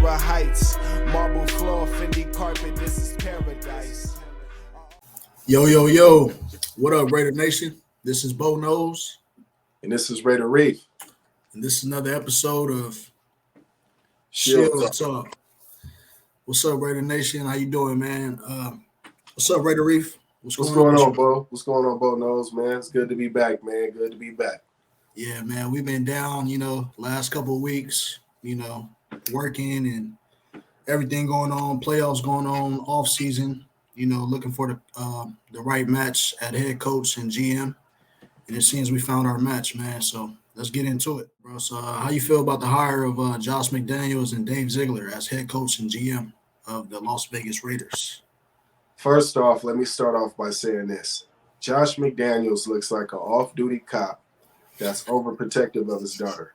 Opera Heights, marble floor, Fendi carpet, this is paradise. Yo. What up, Raider Nation? This is Bo Knows. And this is Raider Reef. And this is another episode of Shield Talk. What's up, Raider Nation? How you doing, man? What's up, Raider Reef? What's going on, Bo? What's going on, Bo Knows, man? It's good to be back, man. Good to be back. Yeah, man. We've been down, last couple of weeks, working and everything going on, playoffs going on, off season, looking for the right match at head coach and GM. And it seems we found our match, man. So let's get into it, bro. So how you feel about the hire of Josh McDaniels and Dave Ziegler as head coach and GM of the Las Vegas Raiders? First off, let me start off by saying this. Josh McDaniels looks like an off-duty cop that's overprotective of his daughter.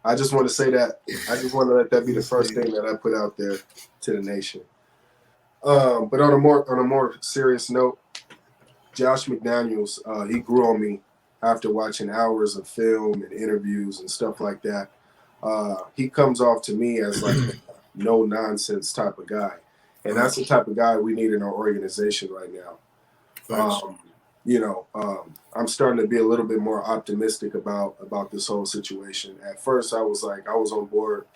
I just want to say that. I just want to let that be the first thing that I put out there to the nation. But on a more serious note, Josh McDaniels, he grew on me after watching hours of film and interviews and stuff like that. He comes off to me as like a no-nonsense type of guy. And that's the type of guy we need in our organization right now. I'm starting to be a little bit more optimistic about this whole situation. At first, I was on board,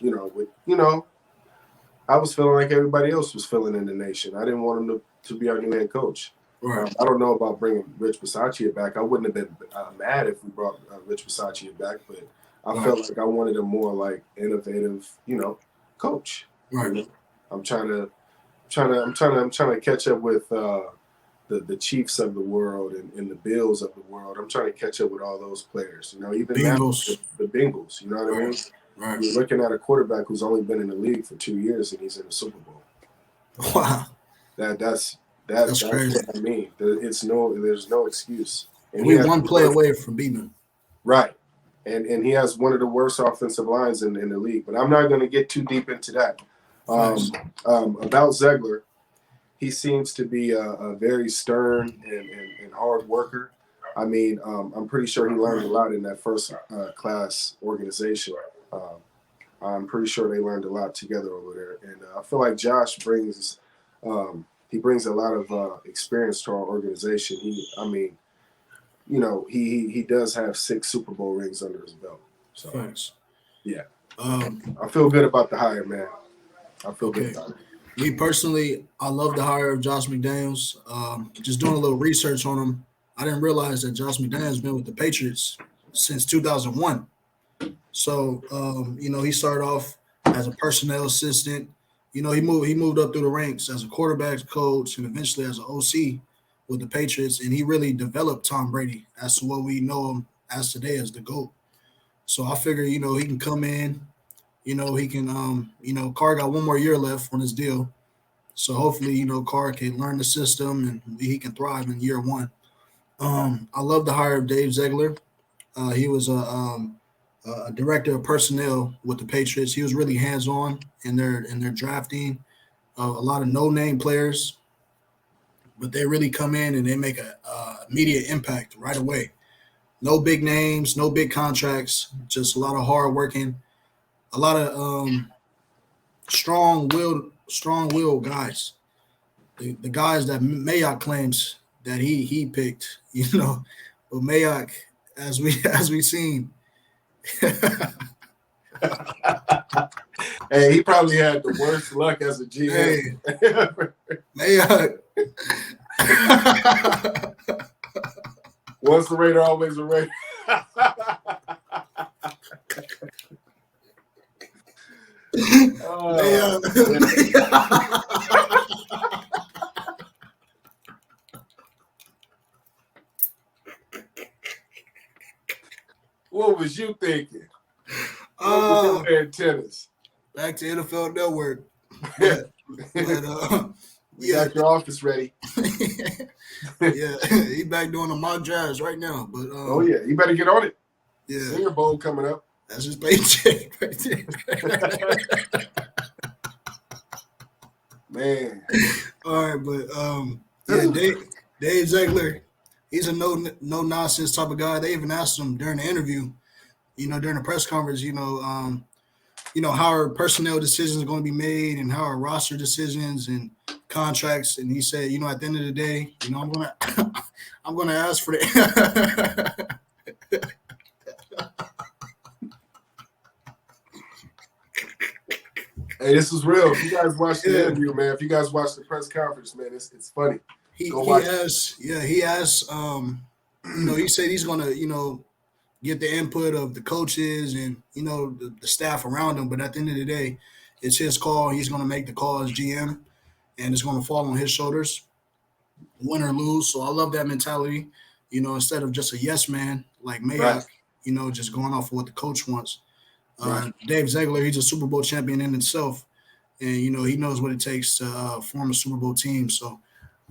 I was feeling like everybody else was feeling in the nation. I didn't want him to be our new head coach. Right. I don't know about bringing Rich Bisaccia back. I wouldn't have been mad if we brought Rich Bisaccia back, but I felt like I wanted a more like innovative, coach. Right. I'm trying to catch up with the Chiefs of the world and the Bills of the world. I'm trying to catch up with all those players. Even Bengals. The Bengals. You know what I mean? Right. You're looking at a quarterback who's only been in the league for 2 years and he's in the Super Bowl. Wow. That's crazy. what I mean. There's no excuse. And we one play away from beating him. Right. And he has one of the worst offensive lines in the league. But I'm not going to get too deep into that. About Ziegler, he seems to be a very stern and hard worker. I mean, I'm pretty sure he learned a lot in that first class organization. I'm pretty sure they learned a lot together over there. And I feel like Josh brings a lot of experience to our organization. He does have 6 Super Bowl rings under his belt. So, Thanks. Yeah. I feel good about the hire, man. I feel good about it. Me personally, I love the hire of Josh McDaniels. Just doing a little research on him, I didn't realize that Josh McDaniels has been with the Patriots since 2001. So, he started off as a personnel assistant. He moved up through the ranks as a quarterback coach and eventually as an OC with the Patriots, and he really developed Tom Brady as to what we know him as today as the GOAT. So I figure, he can come in. He can, Carr got 1 more year left on his deal. So hopefully, Carr can learn the system and he can thrive in year 1. I love the hire of Dave Ziegler. He was a director of personnel with the Patriots. He was really hands-on in their drafting. A lot of no-name players, but they really come in and they make a immediate impact right away. No big names, no big contracts, just a lot of hard working. A lot of strong-willed guys. The guys that Mayock claims that he picked, but Mayock, as we seen. Hey, he probably had the worst luck as a GM. Hey, Mayock. Once the Raider, always a Raider. What was you thinking? What was your antennas? Back to NFL Network. We got your office ready. Yeah, he back doing the mock drafts right now. But oh yeah, you better get on it. Yeah, Senior Bowl coming up. That's his paycheck right there. Man. All right, but Dave Ziegler, he's a no nonsense type of guy. They even asked him during the interview, during the press conference, how our personnel decisions are going to be made and how our roster decisions and contracts. And he said, at the end of the day, I'm gonna I'm gonna ask for the Hey, this is real. If you guys watch the interview, man, if you guys watch the press conference, man, it's funny. He asked, he said he's gonna, get the input of the coaches and the staff around him. But at the end of the day, it's his call. He's gonna make the call as GM, and it's gonna fall on his shoulders, win or lose. So I love that mentality. Instead of just a yes man like Mayock, Right. Just going off of what the coach wants. Right. Dave Ziegler, he's a Super Bowl champion in himself, and he knows what it takes to form a Super Bowl team. So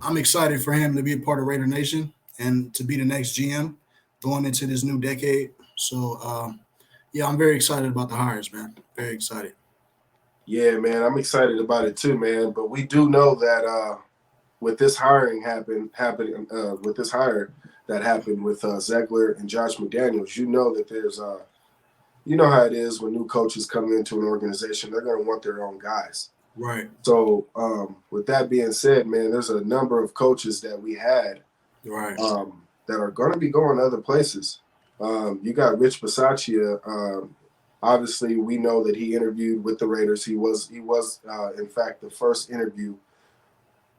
I'm excited for him to be a part of Raider Nation and to be the next GM going into this new decade. So I'm very excited about the hires, man. Very excited. Yeah, man, I'm excited about it too, man. But we do know that with this hiring with this hire that happened with Ziegler and Josh McDaniels, that there's you know how it is when new coaches come into an organization, they're going to want their own guys. Right. So with that being said, man, there's a number of coaches that we had that are going to be going other places. You got Rich Bisaccia. Obviously, we know that he interviewed with the Raiders. He was in fact, the first interview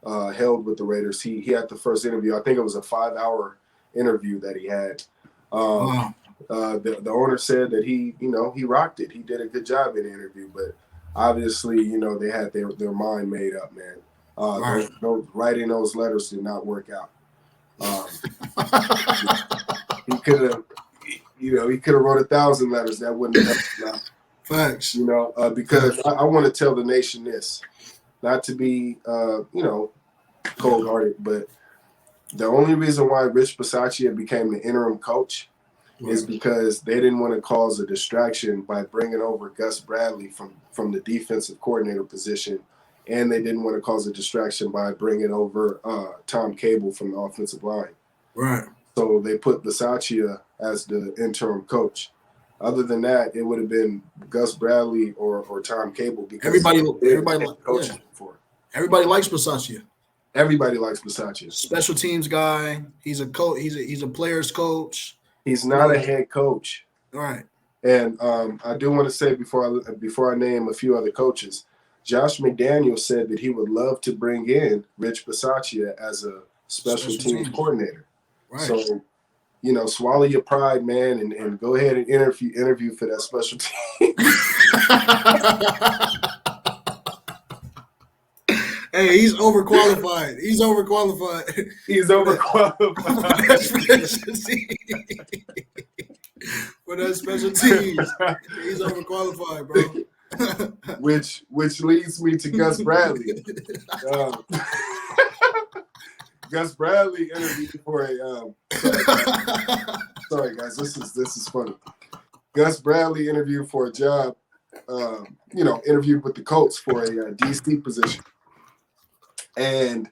held with the Raiders. He had the first interview. I think it was a 5-hour interview that he had. Wow. The owner said that he rocked it. He did a good job in the interview, but obviously, they had their mind made up, man. Writing those letters did not work out. He could have wrote 1,000 letters. That wouldn't have helped. Facts. Because I want to tell the nation this, not to be, cold-hearted, but the only reason why Rich Bisaccia became the interim coach is because they didn't want to cause a distraction by bringing over Gus Bradley from the defensive coordinator position, and they didn't want to cause a distraction by bringing over Tom Cable from the offensive line. Right. So they put Bisaccia as the interim coach. Other than that, it would have been Gus Bradley or Tom Cable because everybody likes Bisaccia. Everybody likes Bisaccia. Special teams guy. He's a coach. He's a player's coach. He's not a head coach. Right. And I do want to say before I name a few other coaches, Josh McDaniels said that he would love to bring in Rich Bisaccia as a special teams coordinator. Right. So, swallow your pride, man, and go ahead and interview for that special team. Hey, he's overqualified. He's overqualified. For that special teams. He's overqualified, bro. Which leads me to Gus Bradley. Gus Bradley interviewed for a sorry guys, this is funny. Gus Bradley interviewed for a job, interviewed with the Colts for a DC position. And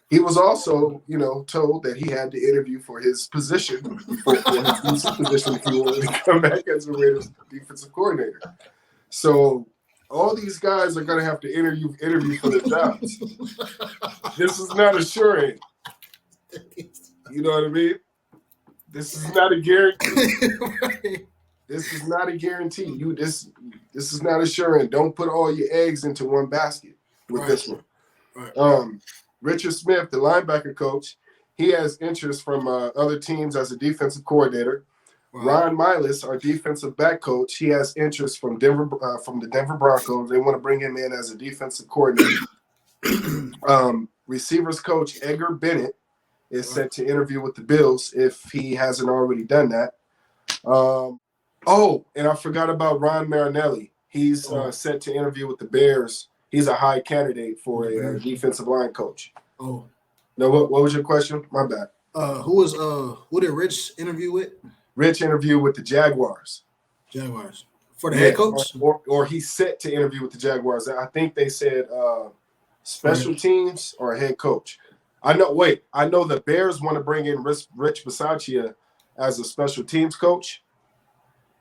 he was also, told that he had to interview for his position, for his DC position if he wanted to come back as a Raiders defensive coordinator. So all these guys are going to have to interview for the jobs. This is not assuring. You know what I mean? This is not a guarantee. This is not a guarantee. This is not assuring. Don't put all your eggs into one basket with this one. Right. Richard Smith, the linebacker coach, he has interest from other teams as a defensive coordinator. Wow. Ron Miles, our defensive back coach, he has interest from the Denver Broncos. They want to bring him in as a defensive coordinator. Receivers coach Edgar Bennett is set to interview with the Bills if he hasn't already done that. And I forgot about Ron Marinelli. He's set to interview with the Bears. He's a high candidate for a defensive line coach. Oh. No, what was your question? My bad. Who did Rich interview with? Rich interviewed with the Jaguars. For the head coach? Or he's set to interview with the Jaguars. I think they said special teams or head coach. I know the Bears want to bring in Rich Bisaccia as a special teams coach.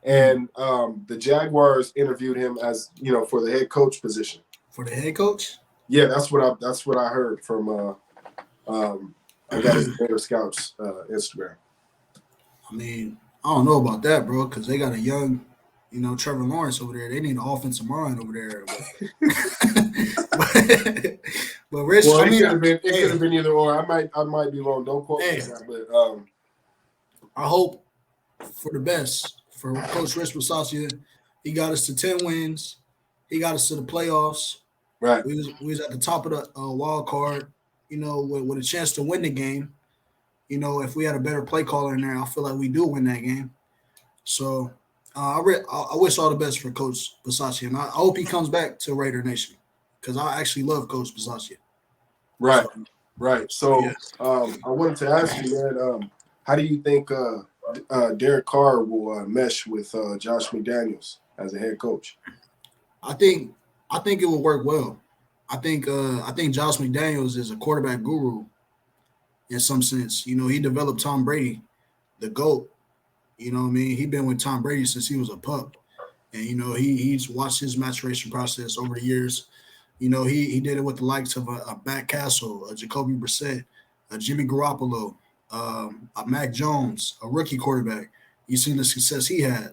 And the Jaguars interviewed him as for the head coach position. For the head coach? Yeah, that's what I heard from I got his Better Scouts Instagram. I mean, I don't know about that, bro, because they got a young, Trevor Lawrence over there. They need an offensive mind over there. But Rich, Well, I mean, it could have been either or. I might be wrong. Don't quote me on that, but I hope for the best for Coach Rich Bisaccia. He got us to 10 wins. He got us to the playoffs. right. We was at the top of the wild card, with a chance to win the game. If we had a better play caller in there, I feel like we do win that game. So I wish all the best for Coach Bisaccia, and I hope he comes back to Raider Nation because I actually love Coach Bisaccia. Right, So, right. So yeah. I wanted to ask you, man, how do you think Derek Carr will mesh with Josh McDaniels as a head coach? I think it will work well. I think Josh McDaniels is a quarterback guru in some sense. He developed Tom Brady, the GOAT. You know what I mean? He's been with Tom Brady since he was a pup. And, he's watched his maturation process over the years. He did it with the likes of a Matt Castle, a Jacoby Brissett, a Jimmy Garoppolo, a Mac Jones, a rookie quarterback. You've seen the success he had.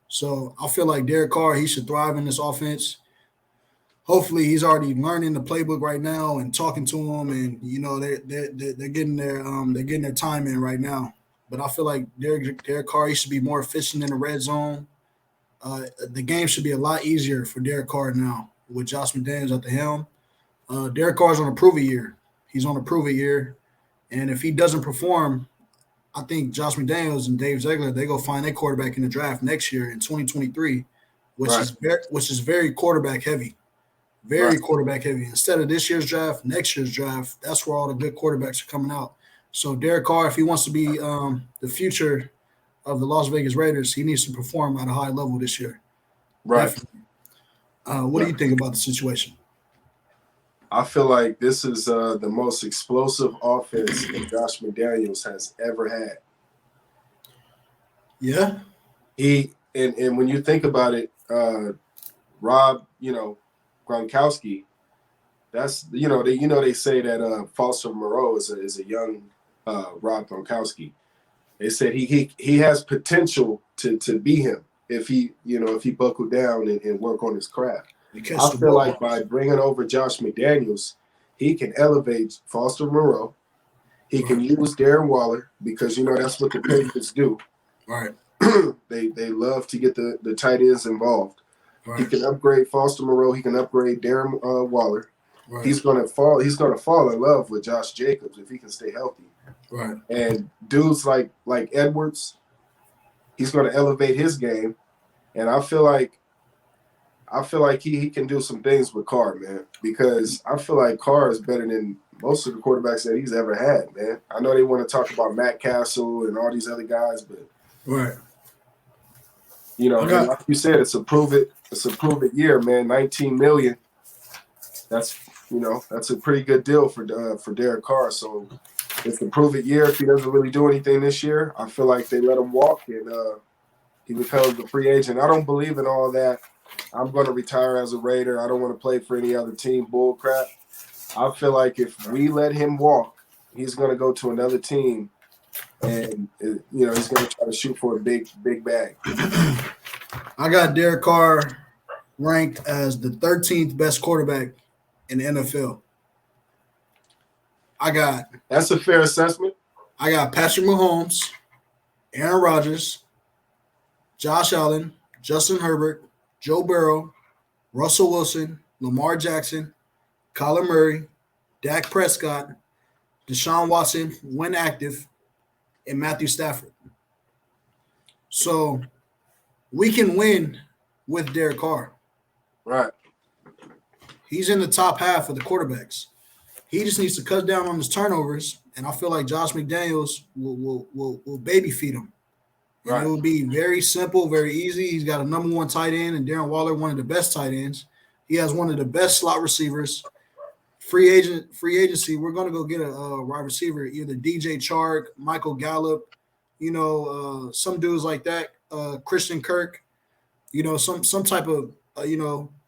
So I feel like Derek Carr, he should thrive in this offense. Hopefully he's already learning the playbook right now and talking to him, and they're getting their time in right now. But I feel like Derek Carr, he should be more efficient in the red zone. The game should be a lot easier for Derek Carr now with Josh McDaniels at the helm. Derek Carr's on a prove-it year. He's on a prove-it year, and if he doesn't perform, I think Josh McDaniels and Dave Ziegler, they go find their quarterback in the draft next year in 2023, which is very quarterback heavy. Very quarterback heavy. Instead of this year's draft, next year's draft, that's where all the good quarterbacks are coming out. So Derek Carr, if he wants to be the future of the Las Vegas Raiders, he needs to perform at a high level this year. Right. Definitely. What do you think about the situation? I feel like this is the most explosive offense that Josh McDaniels has ever had. Yeah. And when you think about it, Rob, Gronkowski, that's they say that Foster Moreau is a young Rob Gronkowski. They said he has potential to be him if he buckled down and work on his craft. I feel like by bringing over Josh McDaniels, he can elevate Foster Moreau. He can use Darren Waller because that's what the Patriots do. Right. They love to get the tight ends involved. Right. He can upgrade Foster Moreau. He can upgrade Darren Waller. Right. He's gonna fall in love with Josh Jacobs if he can stay healthy. Right. And dudes like Edwards, he's gonna elevate his game. And I feel like he can do some things with Carr, man, because I feel like Carr is better than most of the quarterbacks that he's ever had, man. I know they want to talk about Matt Castle and all these other guys, but right. Like you said, it's a prove it year, man. $19 million. That's a pretty good deal for Derek Carr. So it's a prove it year. If he doesn't really do anything this year, I feel like they let him walk and he becomes a free agent. I don't believe in all that. I'm going to retire as a Raider. I don't want to play for any other team. Bull crap. I feel like if we let him walk, he's going to go to another team. And he's going to try to shoot for a big bag. I got Derek Carr ranked as the 13th best quarterback in the NFL. That's a fair assessment. I got Patrick Mahomes, Aaron Rodgers, Josh Allen, Justin Herbert, Joe Burrow, Russell Wilson, Lamar Jackson, Kyler Murray, Dak Prescott, Deshaun Watson, when active, and Matthew Stafford. So we can win with Derek Carr. Right. He's in the top half of the quarterbacks. He just needs to cut down on his turnovers, and I feel like Josh McDaniels will baby feed him. Right. It will be very simple, very easy. He's got a number one tight end, and Darren Waller, one of the best tight ends. He has one of the best slot receivers. Free agency, we're going to go get a wide receiver, either DJ Chark, Michael Gallup, some dudes like that. Christian Kirk, some type of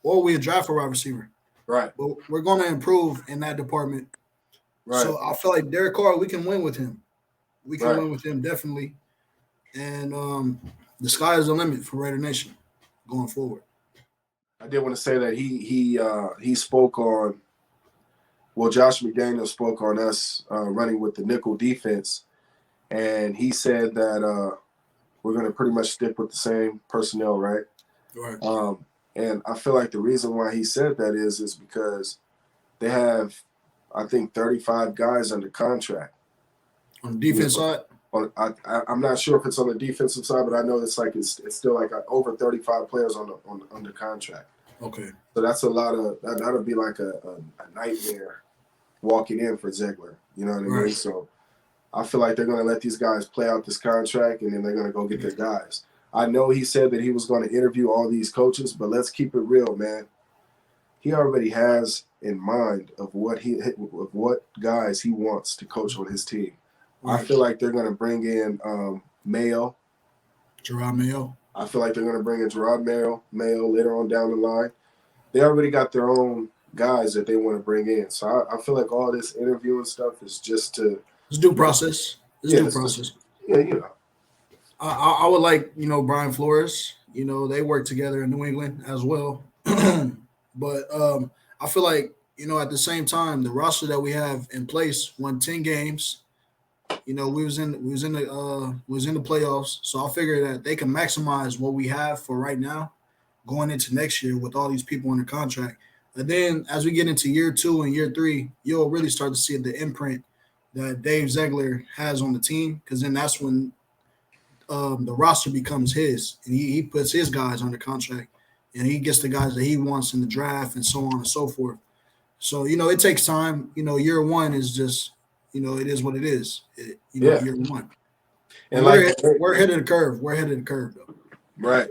or we draft a wide receiver. Right. But we're going to improve in that department. Right. So I feel like Derek Carr, we can win with him. We can Right. win with him definitely. And the sky is the limit for Raider Nation going forward. I did want to say that he spoke on. Well, Josh McDaniels spoke on us running with the nickel defense, and he said that we're going to pretty much stick with the same personnel, right? Right. And I feel like the reason why he said that is because they have, I think, 35 guys under contract. On the defense side? I'm not sure if it's on the defensive side, but I know it's still like over 35 players under contract. Okay. So that's a lot of that'll be like a nightmare walking in for Ziegler. You know what I mean? Right. So I feel like they're going to let these guys play out this contract, and then they're going to go get their guys. I know he said that he was going to interview all these coaches, but let's keep it real, man. He already has in mind of what guys he wants to coach on his team. Right. I feel like they're going to bring in Mayo. Gerard Mayo. I feel like they're going to bring in Gerard Mayo later on down the line. They already got their own guys that they want to bring in. So I feel like all this interviewing stuff is just to – It's due process. Due process. Yeah, I would like, Brian Flores. They work together in New England as well. But I feel like, at the same time, the roster that we have in place won 10 games. We was in the playoffs. So I figure that they can maximize what we have for right now going into next year with all these people under contract. And then as we get into year 2 and year 3, you'll really start to see the imprint that Dave Ziegler has on the team, because then that's when the roster becomes his, and he puts his guys under contract, and he gets the guys that he wants in the draft and so on and so forth. So, it takes time. Year one is just, it is what it is. Year one. And we're ahead of the curve. We're ahead of the curve, though. Right.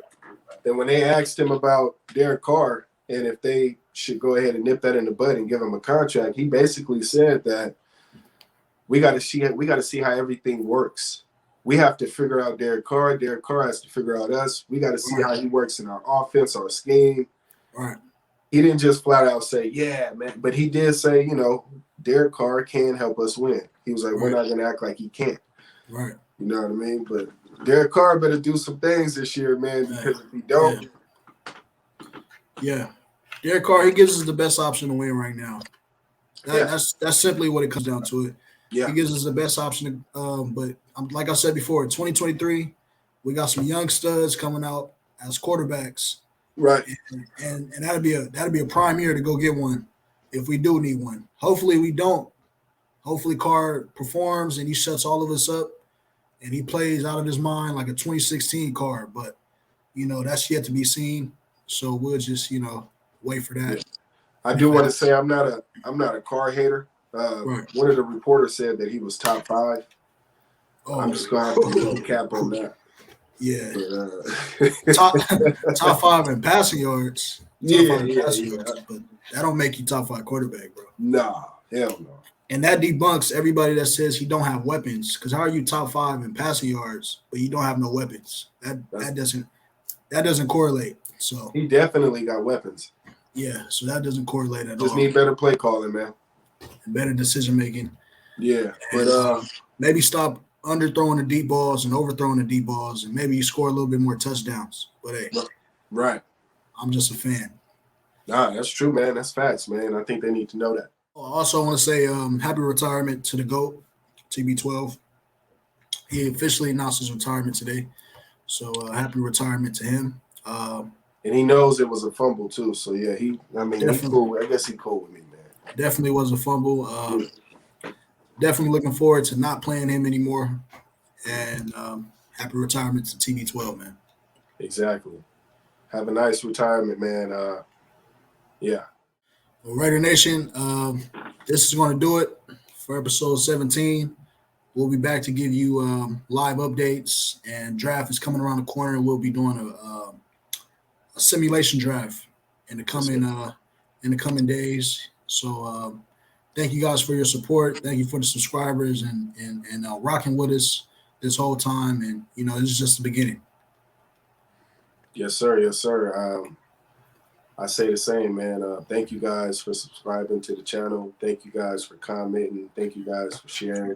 And when they asked him about Derek Carr and if they should go ahead and nip that in the bud and give him a contract, he basically said that we got to see how everything works. We have to figure out Derek Carr. Derek Carr has to figure out us. We got to see how he works in our offense, our scheme. Right. He didn't just flat out say, yeah, man. But he did say, Derek Carr can help us win. He was like, we're not going to act like he can't. Right. You know what I mean? But Derek Carr better do some things this year, man, because if he don't. Yeah. Derek Carr, he gives us the best option to win right now. That's simply what it comes down to it. Yeah. He gives us the best option. But like I said before, 2023, we got some young studs coming out as quarterbacks. Right. And that'd be a prime year to go get one if we do need one. Hopefully we don't. Hopefully Carr performs and he shuts all of us up and he plays out of his mind like a 2016 Carr. But, that's yet to be seen. So we'll just, wait for that. Yeah. I do want to say I'm not a Carr hater. Right. One of the reporters said that he was top 5. Oh. I'm just going to have to put cap on that. Yeah. But, top 5 in passing yards. Yards, but that don't make you top 5 quarterback, bro. Nah, hell no. And that debunks everybody that says he don't have weapons. Because how are you top 5 in passing yards, but you don't have no weapons? That doesn't correlate. So he definitely got weapons. Yeah, so that doesn't correlate at all. Just need better play calling, man. Better decision making. Yeah, but maybe stop underthrowing the deep balls and overthrowing the deep balls, and maybe you score a little bit more touchdowns. But hey, right. I'm just a fan. Nah, that's true, man. That's facts, man. I think they need to know that. I also want to say happy retirement to the GOAT, TB12. He officially announced his retirement today. So happy retirement to him. And he knows it was a fumble too. So yeah, he's cool. I guess he's cool with me, man. Definitely was a fumble. Definitely looking forward to not playing him anymore. And happy retirement to TB12, man. Exactly. Have a nice retirement, man. Yeah. Well, Raider Nation, this is going to do it for episode 17. We'll be back to give you live updates, and draft is coming around the corner. We'll be doing a simulation draft in the coming days. So thank you guys for your support. Thank you for the subscribers and rocking with us this whole time. And this is just the beginning. Yes, sir. Yes, sir. I say the same, man. Thank you guys for subscribing to the channel. Thank you guys for commenting. Thank you guys for sharing.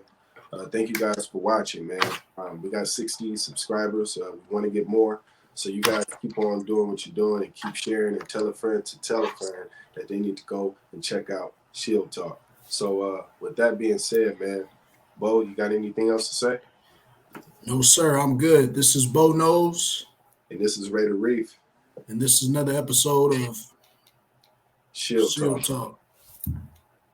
Thank you guys for watching, man. We got 60 subscribers. We want to get more. So you guys keep on doing what you're doing and keep sharing and tell a friend to tell a friend that they need to go and check out Shield Talk. So with that being said, man, Bo, you got anything else to say? No, sir, I'm good. This is Bo Knows, And this is Raider Reef, and this is another episode of Shield Shield Talk. Talk.